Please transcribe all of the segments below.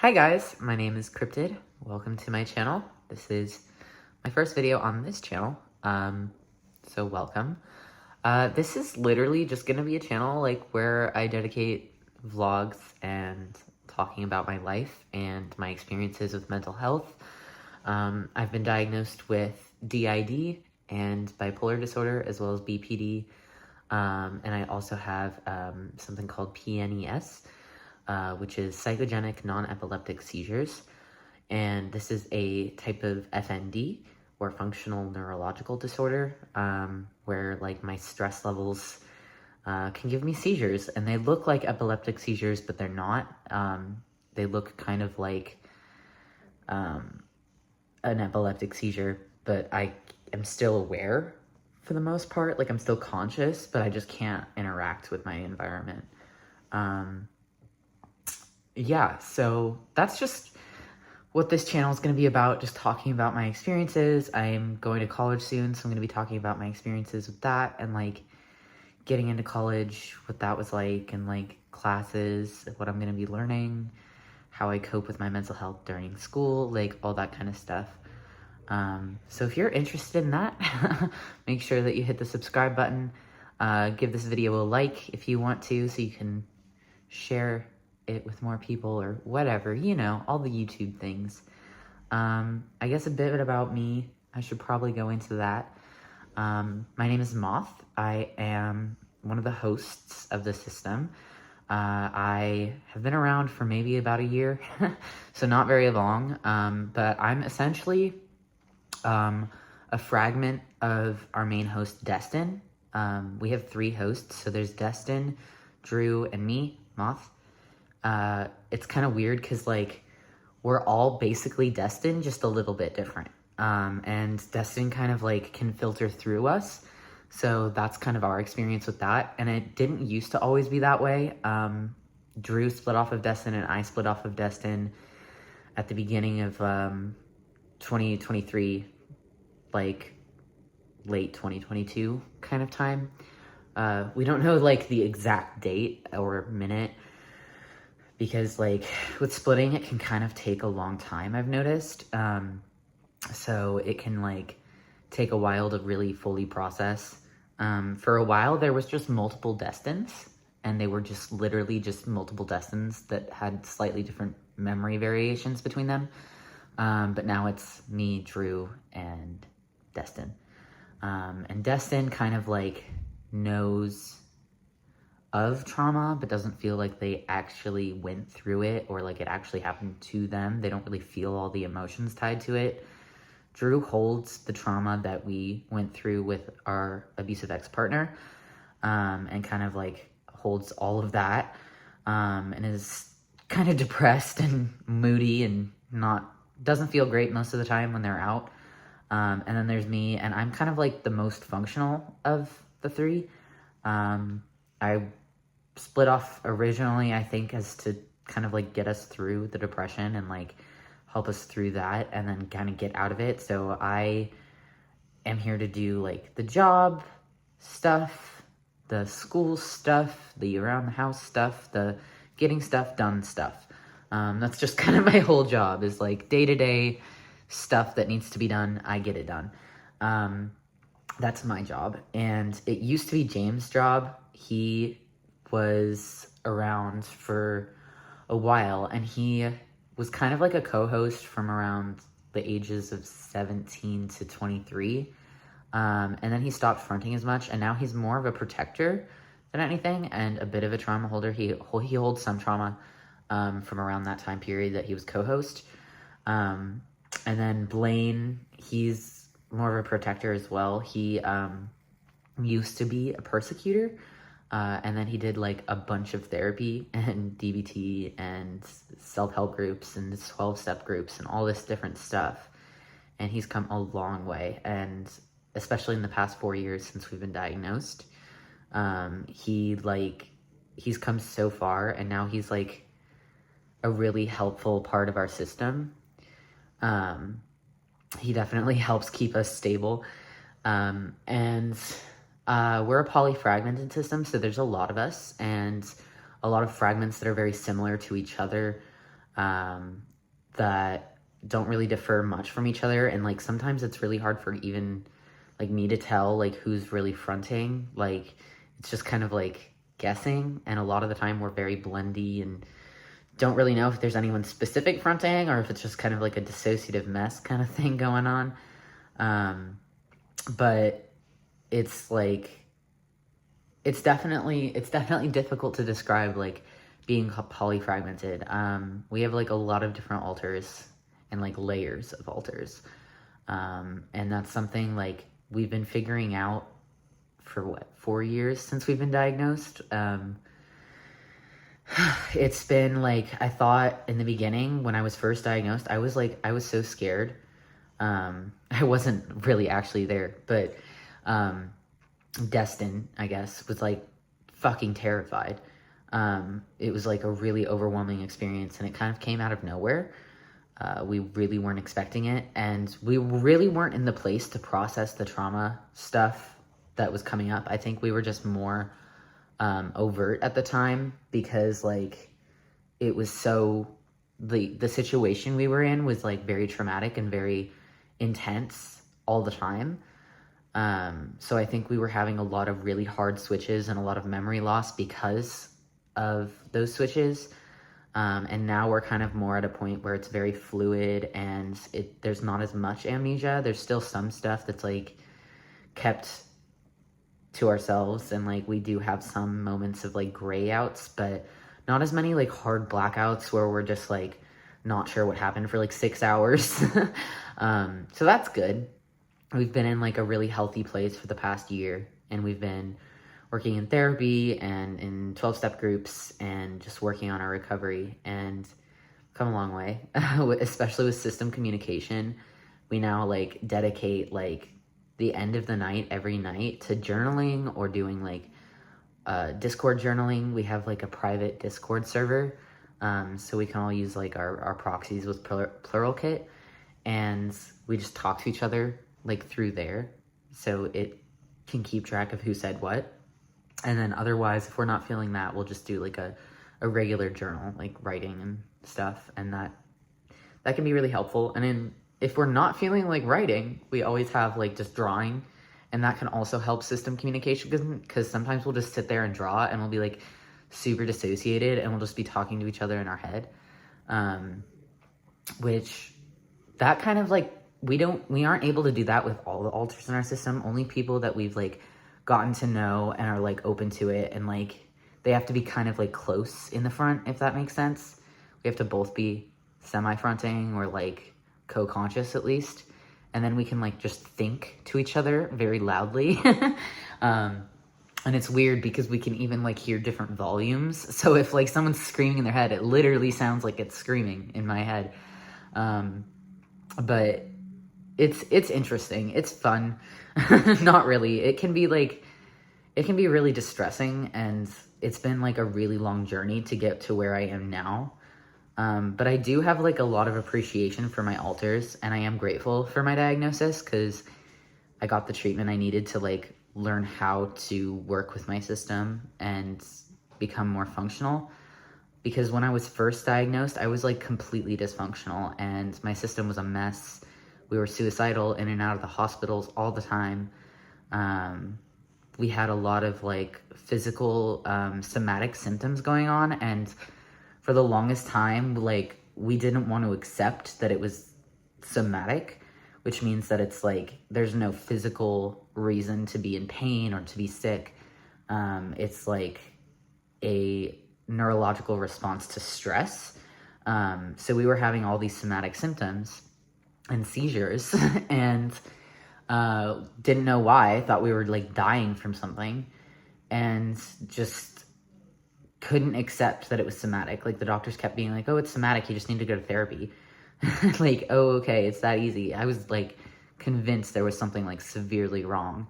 Hi guys, my name is Cryptid. Welcome to my channel. This is my first video on this channel, so welcome. This is literally just gonna be a channel where I dedicate vlogs and talking about my life and my experiences with mental health. I've been diagnosed with DID and bipolar disorder as well as BPD, and I also have something called PNES, which is psychogenic non-epileptic seizures. And this is a type of FND, or functional neurological disorder, where my stress levels can give me seizures, and they look like epileptic seizures, but they're not. They look kind of like an epileptic seizure, but I am still aware for the most part. I'm still conscious, but I just can't interact with my environment. Yeah, so that's just what this channel is going to be about, just talking about my experiences. I'm going to college soon, so I'm going to be talking about my experiences with that and getting into college, what that was like, and classes, what I'm going to be learning, how I cope with my mental health during school, all that kind of stuff. So if you're interested in that, make sure that you hit the subscribe button, give this video a like if you want to, so you can share it with more people or whatever, all the YouTube things. I guess a bit about me, I should probably go into that. My name is Moth. I am one of the hosts of the system. I have been around for maybe about a year, so not very long, but I'm essentially a fragment of our main host, Destin. We have 3 hosts, so there's Destin, Drew, and me, Moth. It's kind of weird because we're all basically Destin, just a little bit different. And Destin kind of can filter through us. So that's kind of our experience with that. And it didn't used to always be that way. Drew split off of Destin and I split off of Destin at the beginning of 2023, late 2022 kind of time. We don't know the exact date or minute, because with splitting, it can kind of take a long time, I've noticed. So it can take a while to really fully process. For a while, there was just multiple Destins, and they were just literally just multiple Destins that had slightly different memory variations between them. But now it's me, Drew, and Destin. And Destin kind of knows of trauma, but doesn't feel like they actually went through it, or it actually happened to them. They don't really feel all the emotions tied to it. Drew holds the trauma that we went through with our abusive ex-partner, and kind of holds all of that, and is kind of depressed and moody and doesn't feel great most of the time when they're out. And then there's me, and I'm kind of the most functional of the 3. I split off originally, I think, as to kind of get us through the depression and help us through that, and then kind of get out of it. So I am here to do the job stuff, the school stuff, the around the house stuff, the getting stuff done stuff. That's just kind of my whole job, is day-to-day stuff that needs to be done, I get it done. That's my job. And it used to be James' job. He was around for a while, and he was kind of a co-host from around the ages of 17 to 23. And then he stopped fronting as much, and now he's more of a protector than anything, and a bit of a trauma holder. He holds some trauma from around that time period that he was co-host. And then Blaine, he's more of a protector as well. He used to be a persecutor, and then he did a bunch of therapy and DBT and self-help groups and 12-step groups and all this different stuff. And he's come a long way, and especially in the past 4 years since we've been diagnosed, he's come so far, and now he's a really helpful part of our system. He definitely helps keep us stable. And we're a polyfragmented system, so there's a lot of us, and a lot of fragments that are very similar to each other. that don't really differ much from each other. And like sometimes it's really hard for even like me to tell like who's really fronting. Like it's just kind of like guessing, and a lot of the time we're very blendy and don't really know if there's anyone specific fronting or if it's just kind of like a dissociative mess kind of thing going on. But it's like it's definitely difficult to describe like being polyfragmented. We have like a lot of different alters and like layers of alters. And that's something like we've been figuring out for what, 4 years since we've been diagnosed. It's been like, I thought in the beginning when I was first diagnosed, I was so scared. I wasn't really actually there, but, Destin, I guess, was like fucking terrified. It was like a really overwhelming experience, and it kind of came out of nowhere. We really weren't expecting it, and we really weren't in the place to process the trauma stuff that was coming up. I think we were just more overt at the time because like it was so, the situation we were in was like very traumatic and very intense all the time. So I think we were having a lot of really hard switches and a lot of memory loss because of those switches. And now we're kind of more at a point where it's very fluid and there's not as much amnesia. There's still some stuff that's like kept to ourselves, and like we do have some moments of like gray outs, but not as many like hard blackouts where we're just like not sure what happened for like 6 hours. So that's good. We've been in like a really healthy place for the past year, and we've been working in therapy and in 12-step groups and just working on our recovery, and come a long way, especially with system communication. We now like dedicate like the end of the night every night to journaling or doing like Discord journaling. We have like a private Discord server, so we can all use like our proxies with Pluralkit, and we just talk to each other like through there, so it can keep track of who said what. And then otherwise, if we're not feeling that, we'll just do like a regular journal, like writing and stuff, and that can be really helpful. And then if we're not feeling like writing, we always have like just drawing, and that can also help system communication, because sometimes we'll just sit there and draw and we'll be like super dissociated and we'll just be talking to each other in our head, which that kind of like, we aren't able to do that with all the alters in our system. Only people that we've like gotten to know and are like open to it, and like they have to be kind of like close in the front, if that makes sense. We have to both be semi-fronting or like co-conscious at least, and then we can like just think to each other very loudly. And it's weird because we can even like hear different volumes. So if like someone's screaming in their head, it literally sounds like it's screaming in my head. But it's interesting. It's fun. Not really. It can be really distressing, and it's been like a really long journey to get to where I am now. But I do have like a lot of appreciation for my alters, and I am grateful for my diagnosis because I got the treatment I needed to like learn how to work with my system and become more functional. Because when I was first diagnosed, I was like completely dysfunctional and my system was a mess. We were suicidal, in and out of the hospitals all the time. We had a lot of like physical, somatic symptoms going on, and for the longest time, like we didn't want to accept that it was somatic, which means that it's like there's no physical reason to be in pain or to be sick. It's like a neurological response to stress. So we were having all these somatic symptoms and seizures and didn't know why. I thought we were like dying from something and just couldn't accept that it was somatic. Like the doctors kept being like, oh, it's somatic, you just need to go to therapy. Like, oh, okay, it's that easy. I was like convinced there was something like severely wrong.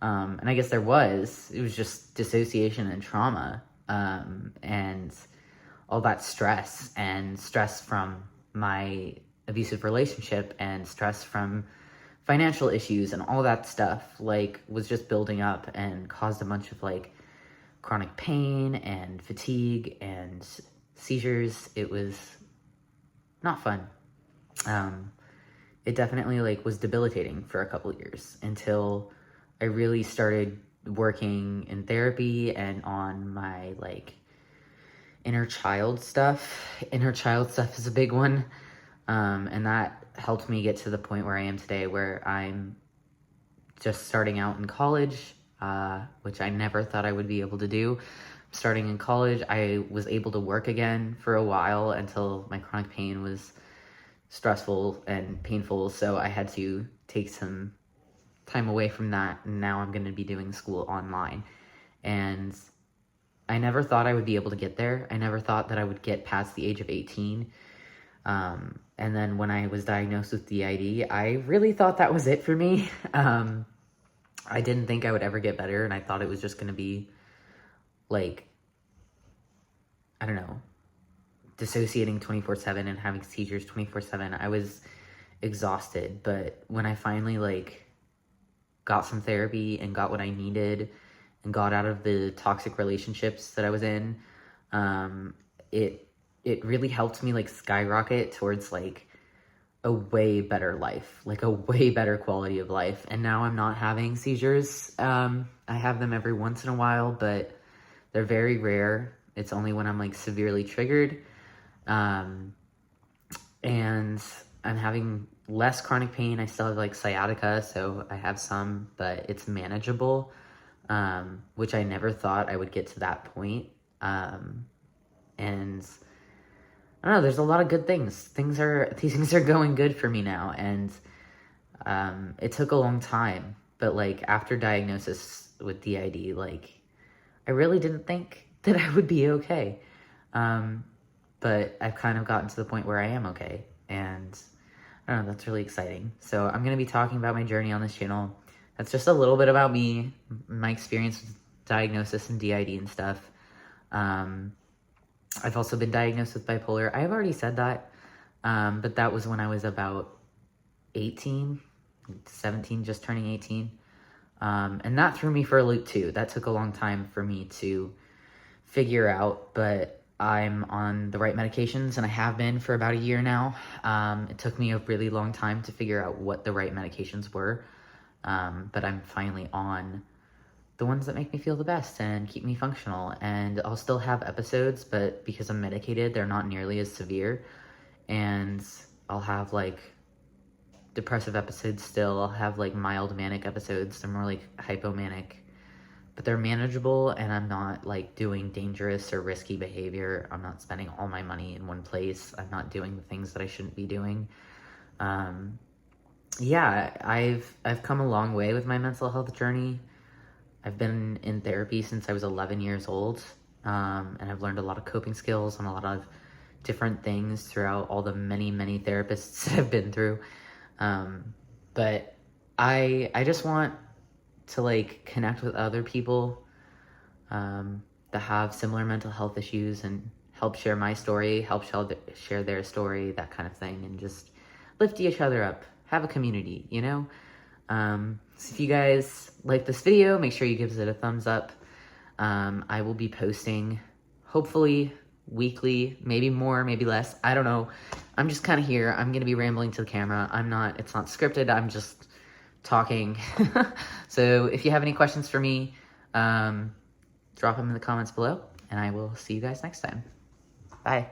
And I guess there was. It was just dissociation and trauma, and all that stress, and stress from my abusive relationship, and stress from financial issues, and all that stuff like was just building up and caused a bunch of like chronic pain and fatigue and seizures. It was not fun. It definitely like was debilitating for a couple years until I really started working in therapy and on my like inner child stuff. Inner child stuff is a big one. And that helped me get to the point where I am today, where I'm just starting out in college, which I never thought I would be able to do. Starting in college, I was able to work again for a while until my chronic pain was stressful and painful, so I had to take some time away from that, and now I'm going to be doing school online. And I never thought I would be able to get there. I never thought that I would get past the age of 18. And then when I was diagnosed with DID, I really thought that was it for me. I didn't think I would ever get better, and I thought it was just going to be like, I don't know, dissociating 24/7 and having seizures 24/7. I was exhausted, but when I finally like got some therapy and got what I needed and got out of the toxic relationships that I was in, it really helped me like skyrocket towards like a way better life, like a way better quality of life. And now I'm not having seizures. I have them every once in a while, but they're very rare. It's only when I'm like severely triggered. And I'm having less chronic pain. I still have like sciatica, so I have some, but it's manageable, which I never thought I would get to that point. And I don't know, there's a lot of good things. These things are going good for me now. And, it took a long time, but like after diagnosis with DID, like I really didn't think that I would be okay. But I've kind of gotten to the point where I am okay. And I don't know, that's really exciting. So I'm going to be talking about my journey on this channel. That's just a little bit about me, my experience with diagnosis and DID and stuff. I've also been diagnosed with bipolar. I've already said that, but that was when I was about 18, 17, just turning 18. And that threw me for a loop too. That took a long time for me to figure out, but I'm on the right medications, and I have been for about a year now. It took me a really long time to figure out what the right medications were, but I'm finally on the ones that make me feel the best and keep me functional. And I'll still have episodes, but because I'm medicated, they're not nearly as severe. And I'll have like depressive episodes still. I'll have like mild manic episodes. They're more like hypomanic, but they're manageable, and I'm not like doing dangerous or risky behavior. I'm not spending all my money in one place. I'm not doing the things that I shouldn't be doing. Yeah, I've come a long way with my mental health journey. I've been in therapy since I was 11 years old, and I've learned a lot of coping skills and a lot of different things throughout all the many, many therapists I've been through. But I just want to like connect with other people that have similar mental health issues and help share my story, help share their story, that kind of thing, and just lift each other up, have a community, you know? So if you guys like this video, make sure you give it a thumbs up. I will be posting hopefully weekly, maybe more, maybe less. I don't know. I'm just kind of here. I'm going to be rambling to the camera. It's not scripted. I'm just talking. So if you have any questions for me, drop them in the comments below, and I will see you guys next time. Bye.